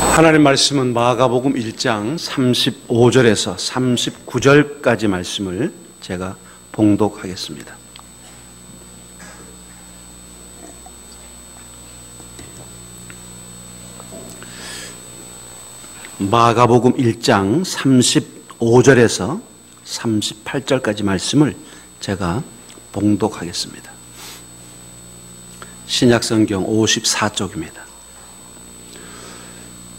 하나님 말씀은 마가복음 1장 35절에서 39절까지 말씀을 제가 봉독하겠습니다. 마가복음 1장 35절에서 38절까지 말씀을 제가 봉독하겠습니다. 신약성경 54쪽입니다.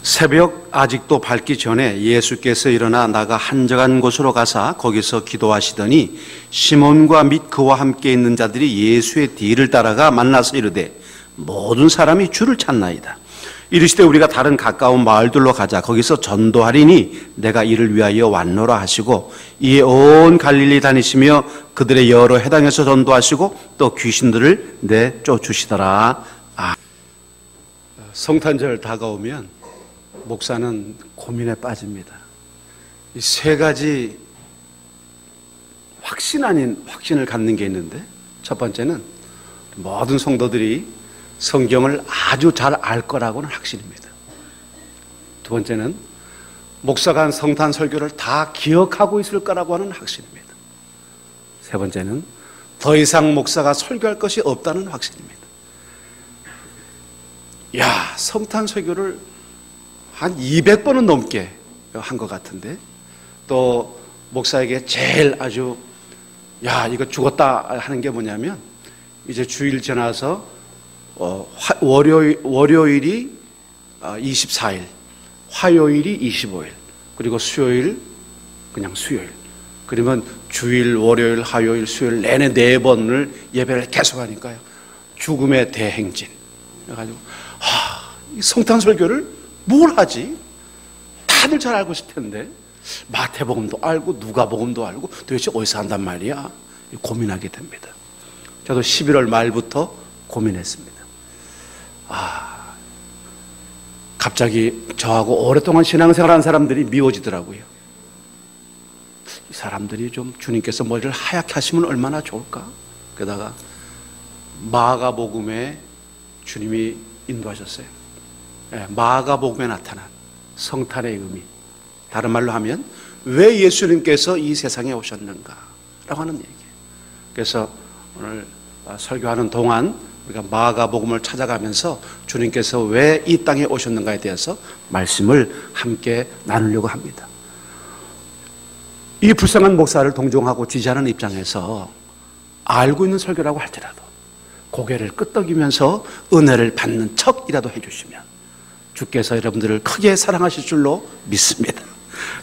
새벽 아직도 밝기 전에 예수께서 일어나 나가 한적한 곳으로 가사 거기서 기도하시더니 시몬과 및 그와 함께 있는 자들이 예수의 뒤를 따라가 만나서 이르되 모든 사람이 주를 찾나이다. 이르시되 우리가 다른 가까운 마을들로 가자. 거기서 전도하리니 내가 이를 위하여 왔노라 하시고 이에 온 갈릴리 다니시며 그들의 여러 해당에서 전도하시고 또 귀신들을 내쫓으시더라. 성탄절 다가오면 목사는 고민에 빠집니다. 이 세 가지 확신 아닌 확신을 갖는 게 있는데, 첫 번째는 모든 성도들이 성경을 아주 잘 알 거라고는 확신입니다. 두 번째는 목사가 한 성탄 설교를 다 기억하고 있을 거라고 하는 확신입니다. 세 번째는 더 이상 목사가 설교할 것이 없다는 확신입니다. 성탄 설교를 한 200번은 넘게 한 것 같은데, 또 목사에게 제일 아주 이거 죽었다 하는 게 뭐냐면, 이제 주일 지나서 월요일이 24일, 화요일이 25일, 그리고 수요일 그냥 수요일. 그러면 주일, 월요일, 화요일, 수요일 내내 4번을 예배를 계속하니까요, 죽음의 대행진. 그래가지고 이 성탄 설교를 뭘 하지? 다들 잘 알고 싶을 텐데 마태복음도 알고 누가복음도 알고 도대체 어디서 한단 말이야? 고민하게 됩니다. 저도 11월 말부터 고민했습니다. 갑자기 저하고 오랫동안 신앙생활한 사람들이 미워지더라고요. 이 사람들이 좀 주님께서 머리를 하얗게 하시면 얼마나 좋을까? 게다가 마가복음에 주님이 인도하셨어요. 마가복음에 나타난 성탄의 의미, 다른 말로 하면 왜 예수님께서 이 세상에 오셨는가 라고 하는 얘기예요. 그래서 오늘 설교하는 동안 우리가 마가복음을 찾아가면서 주님께서 왜 이 땅에 오셨는가에 대해서 말씀을 함께 나누려고 합니다. 이 불쌍한 목사를 동정하고 지지하는 입장에서 알고 있는 설교라고 할지라도 고개를 끄덕이면서 은혜를 받는 척이라도 해주시면 주께서 여러분들을 크게 사랑하실 줄로 믿습니다.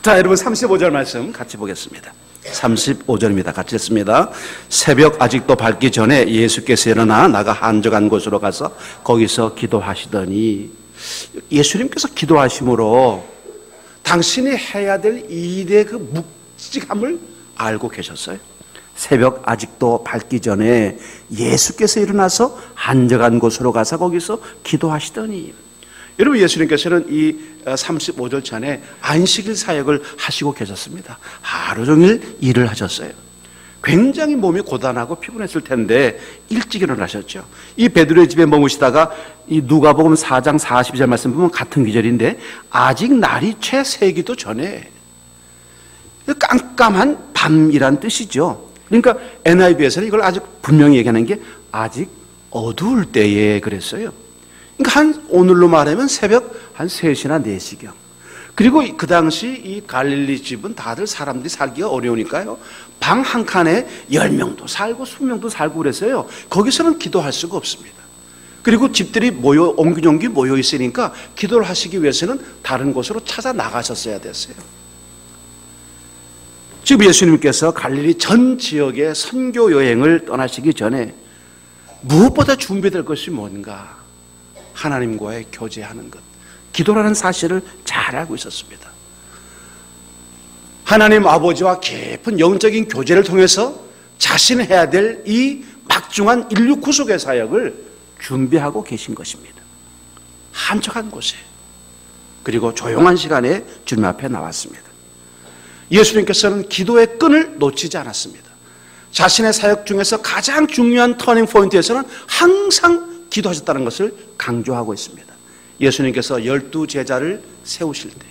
자, 여러분 35절 말씀 같이 보겠습니다. 35절입니다. 같이 읽습니다. 새벽 아직도 밝기 전에 예수께서 일어나 나가 한적한 곳으로 가서 거기서 기도하시더니, 예수님께서 기도하심으로 당신이 해야 될 일의 그 묵직함을 알고 계셨어요. 새벽 아직도 밝기 전에 예수께서 일어나서 한적한 곳으로 가서 거기서 기도하시더니, 여러분 예수님께서는 이 35절 전에 안식일 사역을 하시고 계셨습니다. 하루 종일 일을 하셨어요. 굉장히 몸이 고단하고 피곤했을 텐데 일찍 일어나셨죠. 이 베드로의 집에 머무시다가 이 누가복음 4장 42절 말씀 보면 같은 기절인데, 아직 날이 채 새기도 전에, 깜깜한 밤이란 뜻이죠. 그러니까 NIV에서는 이걸 아주 분명히 얘기하는 게 아직 어두울 때에 그랬어요. 그러니까 오늘로 말하면 새벽 한 3시나 4시경. 그리고 그 당시 이 갈릴리 집은 다들 사람들이 살기가 어려우니까요, 방 한 칸에 10명도 살고 20명도 살고 그랬어요. 거기서는 기도할 수가 없습니다. 그리고 집들이 옹기종기 모여 있으니까 기도를 하시기 위해서는 다른 곳으로 찾아 나가셨어야 됐어요. 지금 예수님께서 갈릴리 전 지역의 선교 여행을 떠나시기 전에 무엇보다 준비될 것이 뭔가? 하나님과의 교제하는 것, 기도라는 사실을 잘 알고 있었습니다. 하나님 아버지와 깊은 영적인 교제를 통해서 자신이 해야 될 이 막중한 인류 구속의 사역을 준비하고 계신 것입니다. 한적한 곳에, 그리고 조용한 시간에 주님 앞에 나왔습니다. 예수님께서는 기도의 끈을 놓치지 않았습니다. 자신의 사역 중에서 가장 중요한 터닝 포인트에서는 항상 기도하셨다는 것을 강조하고 있습니다. 예수님께서 12제자를 세우실 때,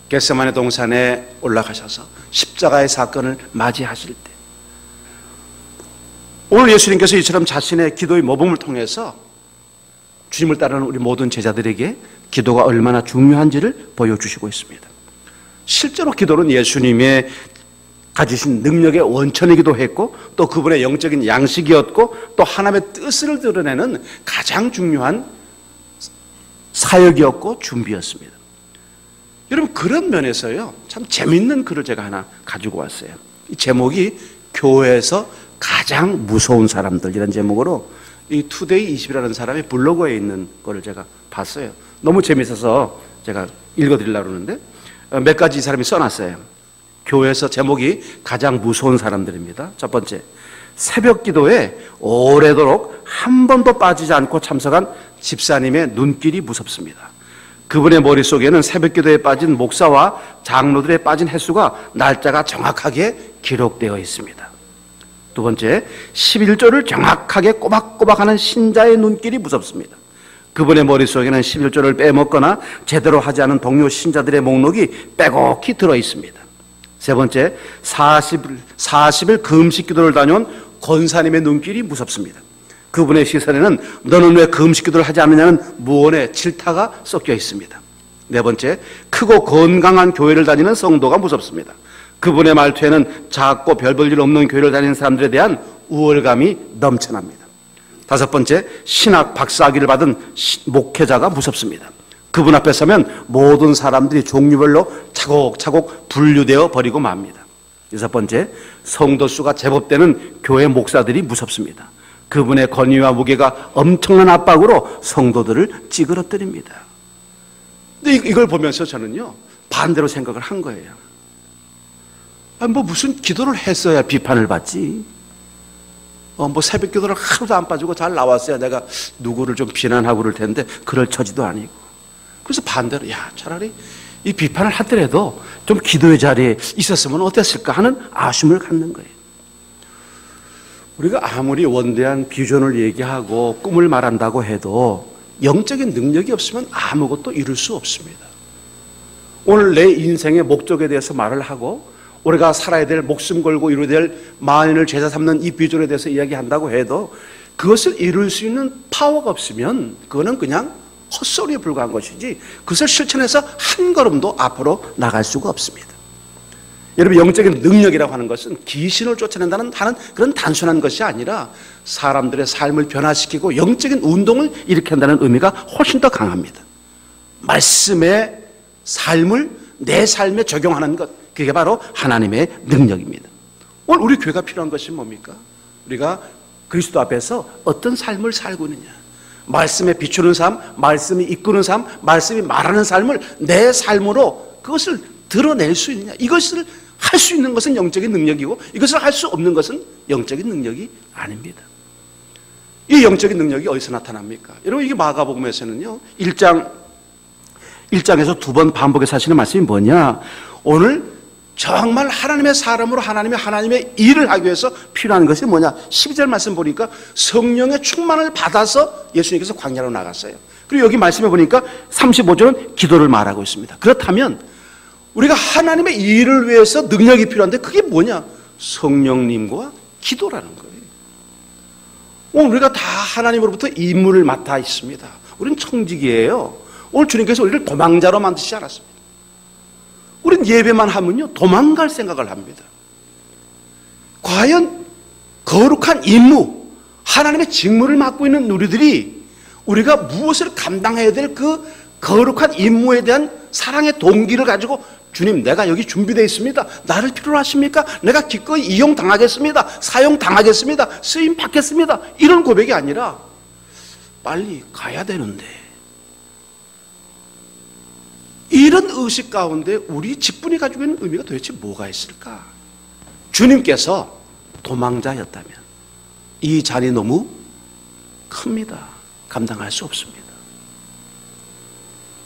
겟세마네 동산에 올라가셔서 십자가의 사건을 맞이하실 때, 오늘 예수님께서 이처럼 자신의 기도의 모범을 통해서 주님을 따르는 우리 모든 제자들에게 기도가 얼마나 중요한지를 보여주시고 있습니다. 실제로 기도는 예수님의 가지신 능력의 원천이기도 했고, 또 그분의 영적인 양식이었고, 또 하나님의 뜻을 드러내는 가장 중요한 사역이었고 준비였습니다. 여러분, 그런 면에서요, 참 재밌는 글을 제가 하나 가지고 왔어요. 이 제목이 교회에서 가장 무서운 사람들이라는 제목으로 이 투데이 20이라는 사람의 블로그에 있는 거를 제가 봤어요. 너무 재밌어서 제가 읽어드리려고 그러는데, 몇 가지 이 사람이 써놨어요. 교회에서 제목이 가장 무서운 사람들입니다. 첫 번째, 새벽 기도에 오래도록 한 번도 빠지지 않고 참석한 집사님의 눈길이 무섭습니다. 그분의 머릿속에는 새벽 기도에 빠진 목사와 장로들에 빠진 횟수가 날짜가 정확하게 기록되어 있습니다. 두 번째, 11조를 정확하게 꼬박꼬박 하는 신자의 눈길이 무섭습니다. 그분의 머릿속에는 11조를 빼먹거나 제대로 하지 않은 동료 신자들의 목록이 빼곡히 들어 있습니다. 세 번째, 40일 금식 기도를 다녀온 권사님의 눈길이 무섭습니다. 그분의 시선에는 너는 왜 금식 기도를 하지 않느냐는 무언의 질타가 섞여 있습니다. 네 번째, 크고 건강한 교회를 다니는 성도가 무섭습니다. 그분의 말투에는 작고 별 볼 일 없는 교회를 다니는 사람들에 대한 우월감이 넘쳐납니다. 다섯 번째, 신학 박사학위를 받은 목회자가 무섭습니다. 그분 앞에 서면 모든 사람들이 종류별로 차곡차곡 분류되어 버리고 맙니다. 여섯 번째, 성도 수가 제법 되는 교회 목사들이 무섭습니다. 그분의 권위와 무게가 엄청난 압박으로 성도들을 찌그러뜨립니다. 근데 이걸 보면서 저는요, 반대로 생각을 한 거예요. 뭐 무슨 기도를 했어야 비판을 받지? 뭐 새벽 기도를 하루도 안 빠지고 잘 나왔어야 내가 누구를 좀 비난하고 그럴 텐데 그럴 처지도 아니고. 그래서 반대로, 차라리 이 비판을 하더라도 좀 기도의 자리에 있었으면 어땠을까 하는 아쉬움을 갖는 거예요. 우리가 아무리 원대한 비전을 얘기하고 꿈을 말한다고 해도 영적인 능력이 없으면 아무것도 이룰 수 없습니다. 오늘 내 인생의 목적에 대해서 말을 하고 우리가 살아야 될, 목숨 걸고 이루어야 될 만인을 제자 삼는 이 비전에 대해서 이야기한다고 해도 그것을 이룰 수 있는 파워가 없으면 그거는 그냥 헛소리에 불과한 것이지 그것을 실천해서 한 걸음도 앞으로 나갈 수가 없습니다. 여러분, 영적인 능력이라고 하는 것은 귀신을 쫓아낸다는 하는 그런 단순한 것이 아니라 사람들의 삶을 변화시키고 영적인 운동을 일으킨다는 의미가 훨씬 더 강합니다. 말씀의 삶을 내 삶에 적용하는 것, 그게 바로 하나님의 능력입니다. 오늘 우리 교회가 필요한 것이 뭡니까? 우리가 그리스도 앞에서 어떤 삶을 살고 있느냐, 말씀에 비추는 삶, 말씀이 이끄는 삶, 말씀이 말하는 삶을 내 삶으로 그것을 드러낼 수 있느냐, 이것을 할 수 있는 것은 영적인 능력이고 이것을 할 수 없는 것은 영적인 능력이 아닙니다. 이 영적인 능력이 어디서 나타납니까? 여러분, 이게 마가복음에서는요 1장에서 두 번 반복해서 하시는 말씀이 뭐냐, 오늘 정말 하나님의 사람으로 하나님의 일을 하기 위해서 필요한 것이 뭐냐, 12절 말씀 보니까 성령의 충만을 받아서 예수님께서 광야로 나갔어요. 그리고 여기 말씀해 보니까 35절은 기도를 말하고 있습니다. 그렇다면 우리가 하나님의 일을 위해서 능력이 필요한데 그게 뭐냐, 성령님과 기도라는 거예요. 오늘 우리가 다 하나님으로부터 임무를 맡아 있습니다. 우리는 청직이에요. 오늘 주님께서 우리를 도망자로 만드시지 않았습니다. 우린 예배만 하면요 도망갈 생각을 합니다. 과연 거룩한 임무, 하나님의 직무를 맡고 있는 우리들이 우리가 무엇을 감당해야 될 그 거룩한 임무에 대한 사랑의 동기를 가지고, 주님, 내가 여기 준비되어 있습니다, 나를 필요로 하십니까? 내가 기꺼이 이용당하겠습니다, 사용당하겠습니다, 쓰임 받겠습니다, 이런 고백이 아니라 빨리 가야 되는데, 이런 의식 가운데 우리 직분이 가지고 있는 의미가 도대체 뭐가 있을까? 주님께서 도망자였다면 이 잔이 너무 큽니다. 감당할 수 없습니다.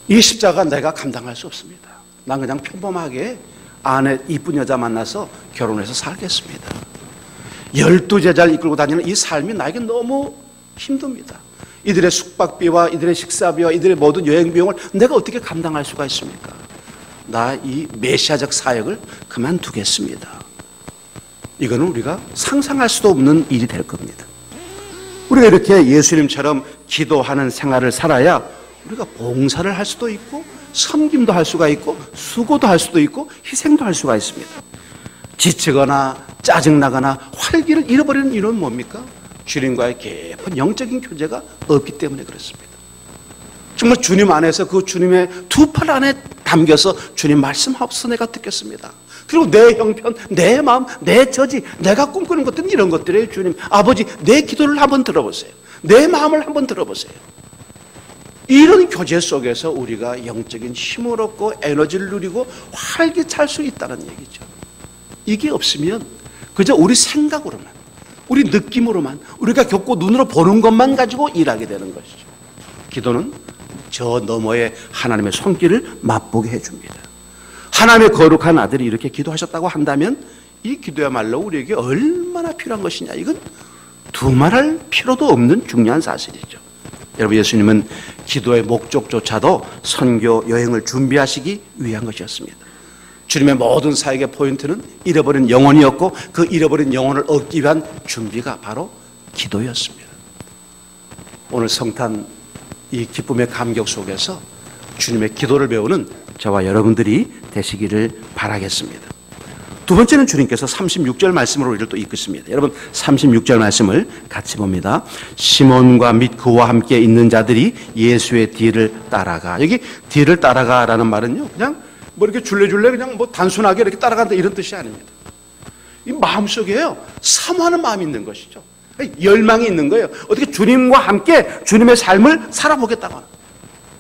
이 십자가 내가 감당할 수 없습니다. 난 그냥 평범하게 아내 이쁜 여자 만나서 결혼해서 살겠습니다. 12제자를 이끌고 다니는 이 삶이 나에게 너무 힘듭니다. 이들의 숙박비와 이들의 식사비와 이들의 모든 여행 비용을 내가 어떻게 감당할 수가 있습니까? 나 이 메시아적 사역을 그만두겠습니다. 이거는 우리가 상상할 수도 없는 일이 될 겁니다. 우리가 이렇게 예수님처럼 기도하는 생활을 살아야 우리가 봉사를 할 수도 있고 섬김도 할 수가 있고 수고도 할 수도 있고 희생도 할 수가 있습니다. 지치거나 짜증나거나 활기를 잃어버리는 이유는 뭡니까? 주님과의 깊은 영적인 교제가 없기 때문에 그렇습니다. 정말 주님 안에서 그 주님의 두 팔 안에 담겨서 주님 말씀하옵소서 내가 듣겠습니다. 그리고 내 형편, 내 마음, 내 처지, 내가 꿈꾸는 것들은 이런 것들이에요. 주님, 아버지 내 기도를 한번 들어보세요. 내 마음을 한번 들어보세요. 이런 교제 속에서 우리가 영적인 힘을 얻고 에너지를 누리고 활기찰 수 있다는 얘기죠. 이게 없으면 그저 우리 생각으로만, 우리 느낌으로만, 우리가 겪고 눈으로 보는 것만 가지고 일하게 되는 것이죠. 기도는 저 너머의 하나님의 손길을 맛보게 해줍니다. 하나님의 거룩한 아들이 이렇게 기도하셨다고 한다면 이 기도야말로 우리에게 얼마나 필요한 것이냐, 이건 두말할 필요도 없는 중요한 사실이죠. 여러분, 예수님은 기도의 목적조차도 선교 여행을 준비하시기 위한 것이었습니다. 주님의 모든 사역의 포인트는 잃어버린 영혼이었고 그 잃어버린 영혼을 얻기 위한 준비가 바로 기도였습니다. 오늘 성탄 이 기쁨의 감격 속에서 주님의 기도를 배우는 저와 여러분들이 되시기를 바라겠습니다. 두 번째는 주님께서 36절 말씀으로 우리를 또 이끄십니다. 여러분, 36절 말씀을 같이 봅니다. 시몬과 및 그와 함께 있는 자들이 예수의 뒤를 따라가. 여기 뒤를 따라가라는 말은요, 그냥 뭐 이렇게 줄레줄레 그냥 뭐 단순하게 이렇게 따라간다 이런 뜻이 아닙니다. 이 마음속에요, 사모하는 마음이 있는 것이죠. 열망이 있는 거예요. 어떻게 주님과 함께 주님의 삶을 살아보겠다고.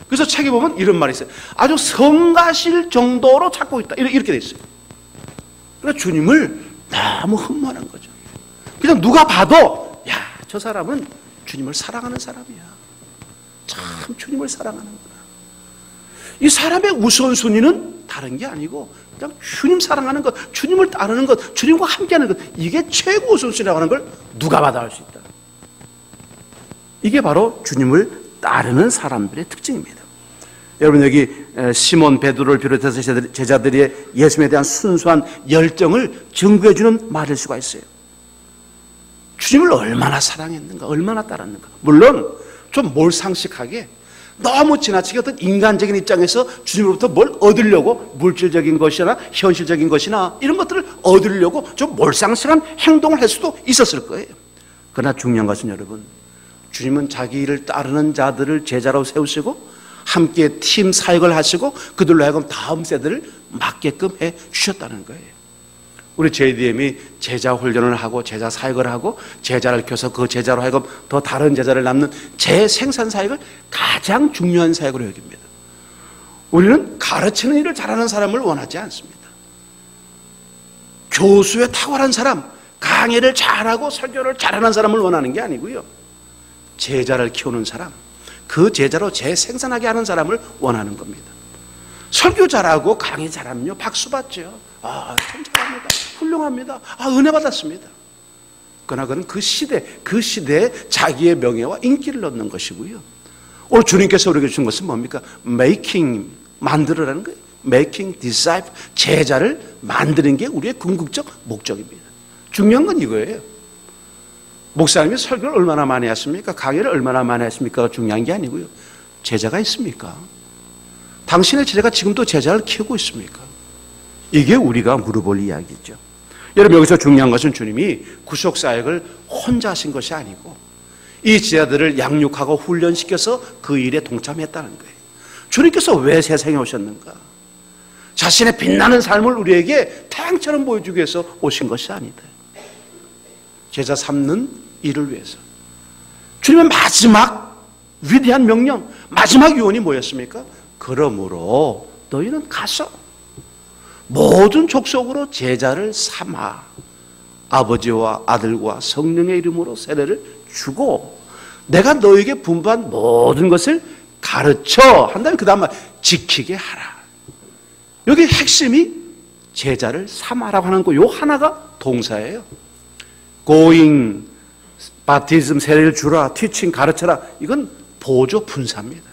그래서 책에 보면 이런 말이 있어요. 아주 성가실 정도로 찾고 있다. 이렇게 돼 있어요. 그러니까 주님을 너무 흠모하는 거죠. 그냥 누가 봐도 야, 저 사람은 주님을 사랑하는 사람이야. 참 주님을 사랑하는구나. 이 사람의 우선순위는 다른 게 아니고 그냥 주님 사랑하는 것, 주님을 따르는 것, 주님과 함께하는 것, 이게 최고 우선순위라고 하는 걸 누가 봐도 알 수 있다. 이게 바로 주님을 따르는 사람들의 특징입니다. 여러분, 여기 시몬 베드로를 비롯해서 제자들의 예수님에 대한 순수한 열정을 증거해주는 말일 수가 있어요. 주님을 얼마나 사랑했는가, 얼마나 따랐는가. 물론 좀 몰상식하게 너무 지나치게 어떤 인간적인 입장에서 주님으로부터 뭘 얻으려고 물질적인 것이나 현실적인 것이나 이런 것들을 얻으려고 좀 몰상식한 행동을 할 수도 있었을 거예요. 그러나 중요한 것은 여러분, 주님은 자기 일을 따르는 자들을 제자로 세우시고 함께 팀 사역을 하시고 그들로 하여금 다음 세대를 맡게끔 해 주셨다는 거예요. 우리 JDM이 제자 훈련을 하고 제자 사역을 하고 제자를 켜서 그 제자로 하여금 더 다른 제자를 낳는 재생산 사역을 가장 중요한 사역으로 여깁니다. 우리는 가르치는 일을 잘하는 사람을 원하지 않습니다. 교수에 탁월한 사람, 강의를 잘하고 설교를 잘하는 사람을 원하는 게 아니고요. 제자를 키우는 사람, 그 제자로 재생산하게 하는 사람을 원하는 겁니다. 설교 잘하고 강의 잘하면요, 박수 받죠. 아, 참 잘합니다. 훌륭합니다. 아, 은혜 받았습니다. 그러나 그는 그 시대에 자기의 명예와 인기를 얻는 것이고요. 오늘 주님께서 우리에게 주신 것은 뭡니까? making, 만들어라는 거예요. making disciple, 제자를 만드는 게 우리의 궁극적 목적입니다. 중요한 건 이거예요. 목사님이 설교를 얼마나 많이 했습니까? 강의를 얼마나 많이 했습니까? 중요한 게 아니고요. 제자가 있습니까? 당신의 제자가 지금도 제자를 키우고 있습니까? 이게 우리가 물어볼 이야기죠. 여러분, 여기서 중요한 것은 주님이 구속사역을 혼자 하신 것이 아니고 이 제자들을 양육하고 훈련시켜서 그 일에 동참했다는 거예요. 주님께서 왜 세상에 오셨는가? 자신의 빛나는 삶을 우리에게 태양처럼 보여주기 위해서 오신 것이 아니다. 제자 삼는 일을 위해서. 주님의 마지막 위대한 명령, 마지막 유언이 뭐였습니까? 그러므로 너희는 가서 모든 족속으로 제자를 삼아 아버지와 아들과 성령의 이름으로 세례를 주고 내가 너에게 분부한 모든 것을 가르쳐 한 다음에 그 다음 말 지키게 하라. 여기 핵심이 제자를 삼아라고 하는 거, 요 하나가 동사예요. going, 바티즘 세례를 주라, 티칭 가르쳐라. 이건 보조 분사입니다.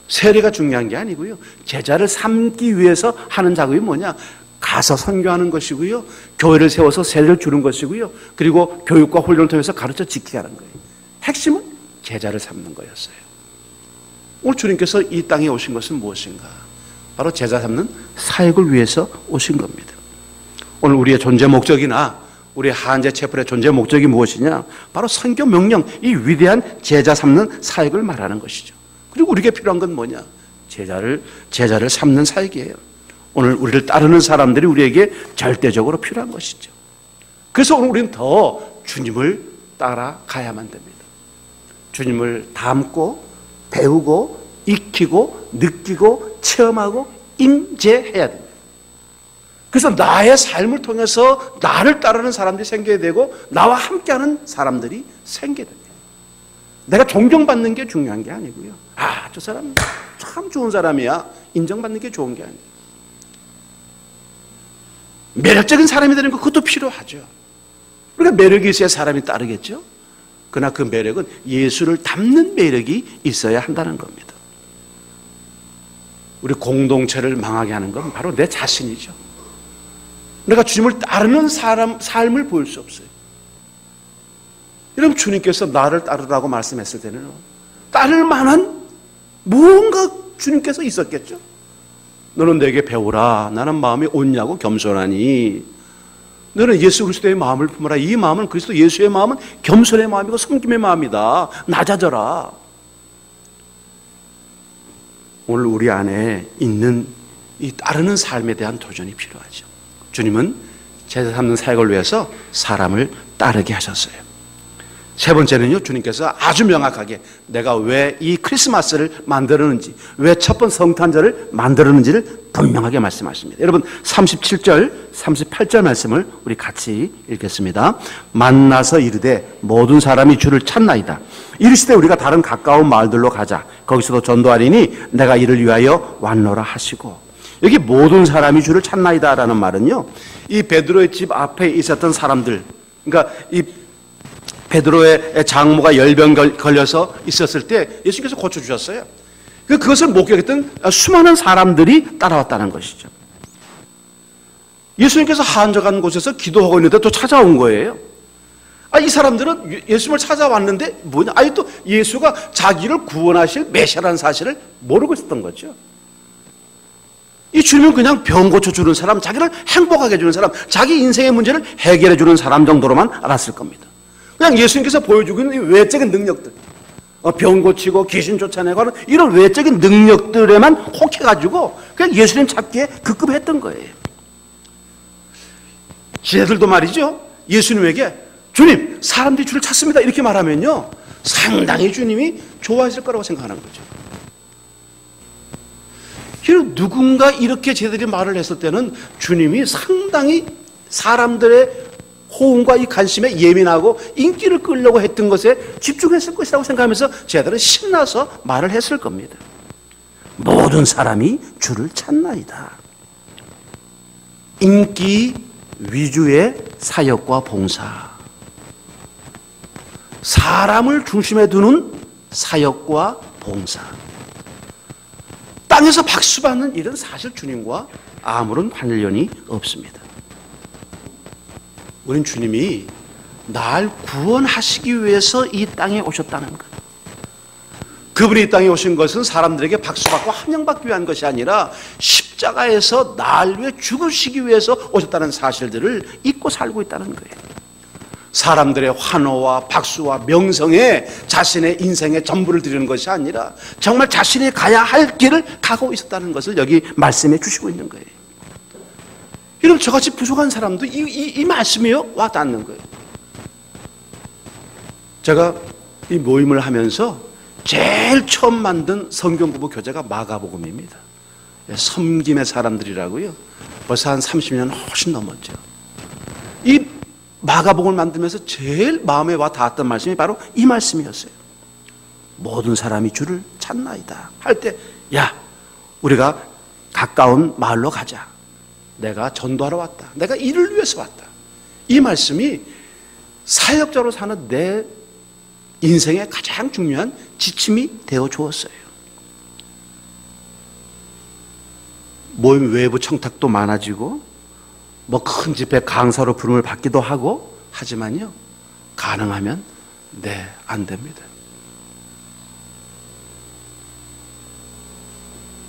세례가 중요한 게 아니고요. 제자를 삼기 위해서 하는 작업이 뭐냐? 가서 선교하는 것이고요. 교회를 세워서 세례를 주는 것이고요. 그리고 교육과 훈련을 통해서 가르쳐 지키게 하는 거예요. 핵심은 제자를 삼는 거였어요. 오늘 주님께서 이 땅에 오신 것은 무엇인가? 바로 제자 삼는 사역을 위해서 오신 겁니다. 오늘 우리의 존재 목적이나 우리 한제 채플의 존재 목적이 무엇이냐? 바로 선교 명령, 이 위대한 제자 삼는 사역을 말하는 것이죠. 그리고 우리에게 필요한 건 뭐냐? 제자를 삼는 사역이에요. 오늘 우리를 따르는 사람들이 우리에게 절대적으로 필요한 것이죠. 그래서 오늘 우리는 더 주님을 따라가야만 됩니다. 주님을 닮고 배우고 익히고 느끼고 체험하고 임재해야 됩니다. 그래서 나의 삶을 통해서 나를 따르는 사람들이 생겨야 되고 나와 함께하는 사람들이 생겨야 됩니다. 내가 존경받는 게 중요한 게 아니고요. 아, 저 사람 참 좋은 사람이야. 인정받는 게 좋은 게 아니에요. 매력적인 사람이 되는 것, 그것도 필요하죠. 우리가 매력이 있어야 사람이 따르겠죠. 그러나 그 매력은 예수를 닮는 매력이 있어야 한다는 겁니다. 우리 공동체를 망하게 하는 건 바로 내 자신이죠. 내가 주님을 따르는 삶을 보일 수 없어요. 여러분, 주님께서 나를 따르라고 말씀했을 때는 따를 만한 무언가 주님께서 있었겠죠. 너는 내게 배우라. 나는 마음이 온유하고 겸손하니. 너는 예수 그리스도의 마음을 품어라. 이 마음은 그리스도 예수의 마음은 겸손의 마음이고 섬김의 마음이다. 낮아져라. 오늘 우리 안에 있는 이 따르는 삶에 대한 도전이 필요하죠. 주님은 제자 삼는 사역을 위해서 사람을 따르게 하셨어요. 세 번째는요, 주님께서 아주 명확하게 내가 왜 이 크리스마스를 만들었는지, 왜 첫 번 성탄절을 만들었는지를 분명하게 말씀하십니다. 여러분, 37절, 38절 말씀을 우리 같이 읽겠습니다. 만나서 이르되 모든 사람이 주를 찾나이다. 이르시되 우리가 다른 가까운 마을들로 가자. 거기서도 전도하리니 내가 이를 위하여 왔노라 하시고. 여기 모든 사람이 주를 찾나이다라는 말은요, 이 베드로의 집 앞에 있었던 사람들, 그러니까 이 베드로의 장모가 열병 걸려서 있었을 때 예수님께서 고쳐주셨어요. 그것을 목격했던 수많은 사람들이 따라왔다는 것이죠. 예수님께서 한적한 곳에서 기도하고 있는데 또 찾아온 거예요. 이 사람들은 예수님을 찾아왔는데 뭐냐? 또 예수가 자기를 구원하실 메시아라는 사실을 모르고 있었던 거죠. 이 주님은 그냥 병 고쳐주는 사람, 자기를 행복하게 해주는 사람, 자기 인생의 문제를 해결해주는 사람 정도로만 알았을 겁니다. 그냥 예수님께서 보여주고 있는 외적인 능력들, 병 고치고 귀신 쫓아내고 하는 이런 외적인 능력들에만 혹해가지고 그냥 예수님 찾기에 급급했던 거예요. 쟤들도 말이죠, 예수님에게 주님, 사람들이 주를 찾습니다 이렇게 말하면요, 상당히 주님이 좋아했을 거라고 생각하는 거죠. 누군가 이렇게 쟤들이 말을 했을 때는 주님이 상당히 사람들의 호응과 이 관심에 예민하고 인기를 끌려고 했던 것에 집중했을 것이라고 생각하면서 쟤들은 신나서 말을 했을 겁니다. 모든 사람이 주를 찾나이다. 인기 위주의 사역과 봉사, 사람을 중심에 두는 사역과 봉사, 땅에서 박수 받는 일은 사실 주님과 아무런 관련이 없습니다. 우린 주님이 날 구원하시기 위해서 이 땅에 오셨다는 것, 그분이 이 땅에 오신 것은 사람들에게 박수받고 환영받기 위한 것이 아니라 십자가에서 날 위해 죽으시기 위해서 오셨다는 사실들을 잊고 살고 있다는 거예요. 사람들의 환호와 박수와 명성에 자신의 인생의 전부를 드리는 것이 아니라 정말 자신이 가야 할 길을 가고 있었다는 것을 여기 말씀해 주시고 있는 거예요. 여러분, 저같이 부족한 사람도 이 말씀이요 와 닿는 거예요. 제가 이 모임을 하면서 제일 처음 만든 성경공부 교재가 마가복음입니다. 섬김의 사람들이라고요. 벌써 한 30년 훨씬 넘었죠. 이 마가복음을 만들면서 제일 마음에 와 닿았던 말씀이 바로 이 말씀이었어요. 모든 사람이 주를 찾나이다 할 때, 야, 우리가 가까운 마을로 가자. 내가 전도하러 왔다. 내가 이를 위해서 왔다. 이 말씀이 사역자로 사는 내 인생의 가장 중요한 지침이 되어 주었어요. 모임 외부 청탁도 많아지고 뭐 큰 집회 강사로 부름을 받기도 하고 하지만요, 가능하면 안 됩니다.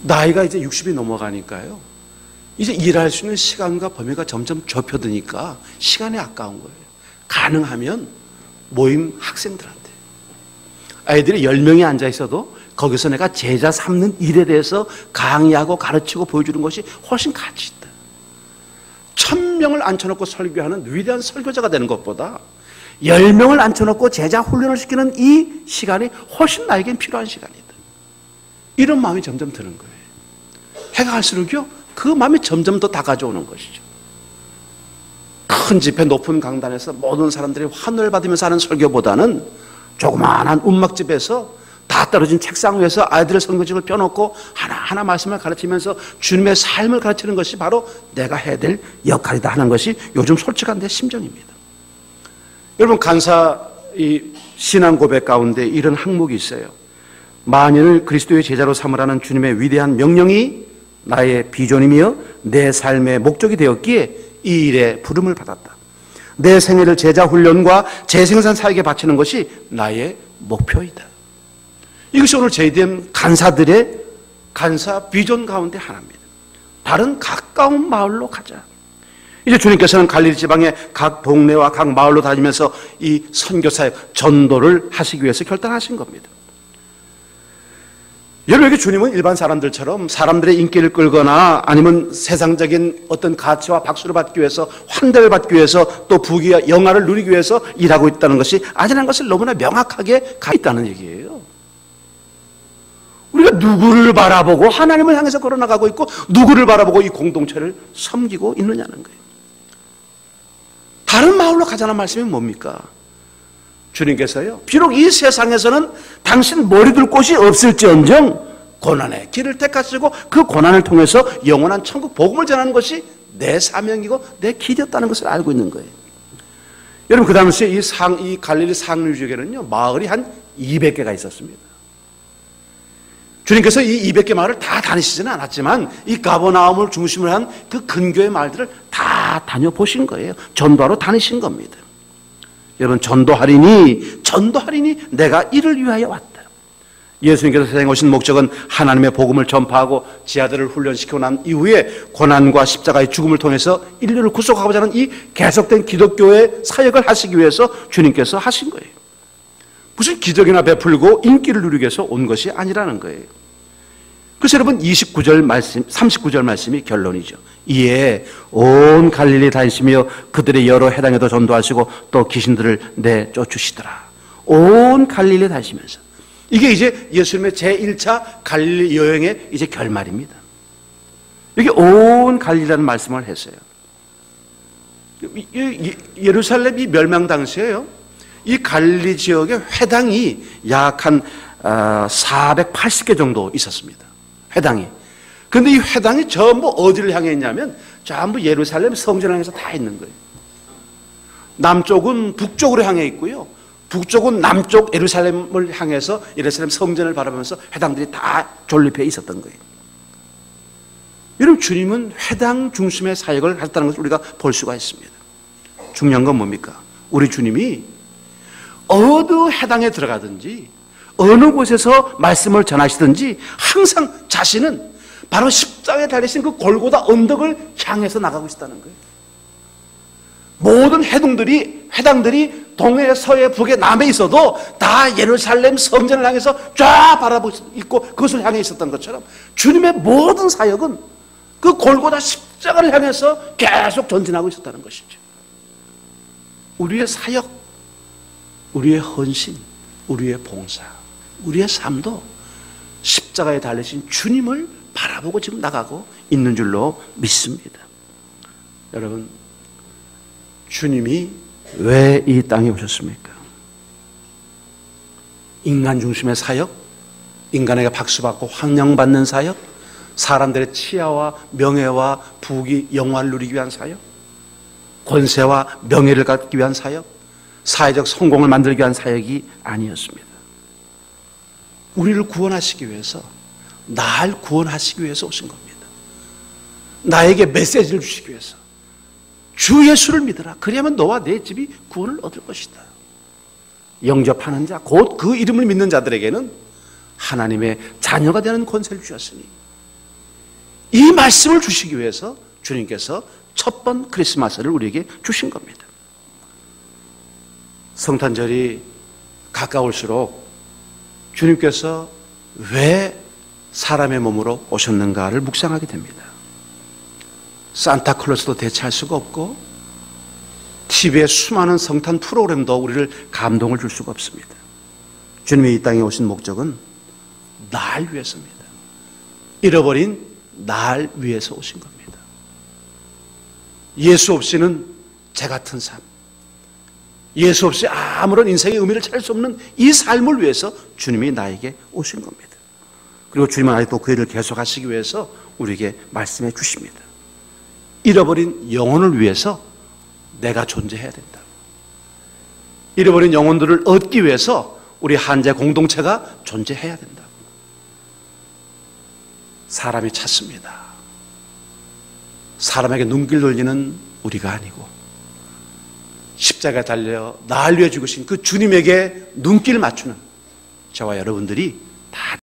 나이가 이제 60이 넘어가니까요, 이제 일할 수 있는 시간과 범위가 점점 좁혀드니까 시간이 아까운 거예요. 가능하면 모임 학생들한테, 아이들이 10명이 앉아 있어도 거기서 내가 제자 삼는 일에 대해서 강의하고 가르치고 보여주는 것이 훨씬 가치 있다. 1000명을 앉혀놓고 설교하는 위대한 설교자가 되는 것보다 10명을 앉혀놓고 제자 훈련을 시키는 이 시간이 훨씬 나에겐 필요한 시간이다. 이런 마음이 점점 드는 거예요. 해가 갈수록요, 그 마음이 점점 더 다가져오는 것이죠. 큰 집회 높은 강단에서 모든 사람들이 환호를 받으면서 하는 설교보다는 조그마한 음악집에서 다 떨어진 책상 위에서 아이들의 성경책을 펴놓고 하나하나 말씀을 가르치면서 주님의 삶을 가르치는 것이 바로 내가 해야 될 역할이다 하는 것이 요즘 솔직한 내 심정입니다. 여러분, 간사 이 신앙 고백 가운데 이런 항목이 있어요. 만인을 그리스도의 제자로 삼으라는 주님의 위대한 명령이 나의 비전이며 내 삶의 목적이 되었기에 이 일에 부름을 받았다. 내 생애를 제자 훈련과 재생산 사역에 바치는 것이 나의 목표이다. 이것이 오늘 JDM 간사들의 간사 비전 가운데 하나입니다. 다른 가까운 마을로 가자. 이제 주님께서는 갈릴리 지방의 각 동네와 각 마을로 다니면서 이 선교사역, 전도를 하시기 위해서 결단하신 겁니다. 여러분에게 주님은 일반 사람들처럼 사람들의 인기를 끌거나 아니면 세상적인 어떤 가치와 박수를 받기 위해서, 환대를 받기 위해서, 또 부귀와 영화를 누리기 위해서 일하고 있다는 것이 아니라는 것을 너무나 명확하게 가 있다는 얘기예요. 우리가 누구를 바라보고 하나님을 향해서 걸어나가고 있고 누구를 바라보고 이 공동체를 섬기고 있느냐는 거예요. 다른 마을로 가자는 말씀이 뭡니까? 주님께서요, 비록 이 세상에서는 당신 머리 둘 곳이 없을지언정 고난의 길을 택하시고 그 고난을 통해서 영원한 천국 복음을 전하는 것이 내 사명이고 내 길이었다는 것을 알고 있는 거예요. 여러분, 그 당시에 이 갈릴리 상류 지역에는요, 마을이 한 200개가 있었습니다. 주님께서 이 200개 마을을 다 다니시지는 않았지만 이 가버나움을 중심으로 한 그 근교의 마을들을 다 다녀보신 거예요. 전도하러 다니신 겁니다. 여러분, 전도하리니 내가 이를 위하여 왔다. 예수님께서 세상에 오신 목적은 하나님의 복음을 전파하고 지하들을 훈련시키고 난 이후에 고난과 십자가의 죽음을 통해서 인류를 구속하고자 하는 이 계속된 기독교의 사역을 하시기 위해서 주님께서 하신 거예요. 무슨 기적이나 베풀고 인기를 누리기 위해서 온 것이 아니라는 거예요. 그래서 여러분, 29절 말씀, 39절 말씀이 결론이죠. 이에 온 갈릴리 다니시며 그들의 여러 해당에도 전도하시고 또 귀신들을 내쫓으시더라. 온 갈릴리 다니시면서, 이게 이제 예수님의 제1차 갈릴리 여행의 이제 결말입니다. 여기 온 갈릴리라는 말씀을 했어요. 예루살렘이 멸망 당시에요, 이 갈릴리 지역의 회당이 약 한 480개 정도 있었습니다. 회당이. 그런데 이 회당이 전부 어디를 향해 있냐면 전부 예루살렘 성전을 향해서 다 있는 거예요. 남쪽은 북쪽으로 향해 있고요, 북쪽은 남쪽 예루살렘을 향해서 예루살렘 성전을 바라보면서 회당들이 다 존립해 있었던 거예요. 여러분, 주님은 회당 중심의 사역을 하셨다는 것을 우리가 볼 수가 있습니다. 중요한 건 뭡니까? 우리 주님이 어느 회당에 들어가든지 어느 곳에서 말씀을 전하시든지 항상 자신은 바로 십자가에 달리신 그 골고다 언덕을 향해서 나가고 있다는 거예요. 모든 회당들이 동해, 서해, 북에, 남에 있어도 다 예루살렘 성전을 향해서 쫙 바라보고 있고 그것을 향해 있었던 것처럼 주님의 모든 사역은 그 골고다 십자가를 향해서 계속 전진하고 있었다는 것이죠. 우리의 사역, 우리의 헌신, 우리의 봉사, 우리의 삶도 십자가에 달리신 주님을 바라보고 지금 나가고 있는 줄로 믿습니다. 여러분, 주님이 왜 이 땅에 오셨습니까? 인간 중심의 사역, 인간에게 박수받고 환영받는 사역, 사람들의 치아와 명예와 부귀, 영화를 누리기 위한 사역, 권세와 명예를 갖기 위한 사역, 사회적 성공을 만들기 위한 사역이 아니었습니다. 우리를 구원하시기 위해서, 날 구원하시기 위해서 오신 겁니다. 나에게 메시지를 주시기 위해서. 주 예수를 믿어라. 그래야만 너와 내 집이 구원을 얻을 것이다. 영접하는 자, 곧 그 이름을 믿는 자들에게는 하나님의 자녀가 되는 권세를 주셨으니, 이 말씀을 주시기 위해서 주님께서 첫 번 크리스마스를 우리에게 주신 겁니다. 성탄절이 가까울수록 주님께서 왜 사람의 몸으로 오셨는가를 묵상하게 됩니다. 산타클로스도 대체할 수가 없고 TV의 수많은 성탄 프로그램도 우리를 감동을 줄 수가 없습니다. 주님이 이 땅에 오신 목적은 날 위해서입니다. 잃어버린 날 위해서 오신 겁니다. 예수 없이는 제 같은 삶, 예수 없이 아무런 인생의 의미를 찾을 수 없는 이 삶을 위해서 주님이 나에게 오신 겁니다. 그리고 주님은 아직도 그 일을 계속하시기 위해서 우리에게 말씀해 주십니다. 잃어버린 영혼을 위해서 내가 존재해야 된다. 잃어버린 영혼들을 얻기 위해서 우리 한제 공동체가 존재해야 된다. 사람이 찾습니다. 사람에게 눈길 돌리는 우리가 아니고 십자가에 달려 나를 위해 죽으신 그 주님에게 눈길 맞추는 저와 여러분들이 다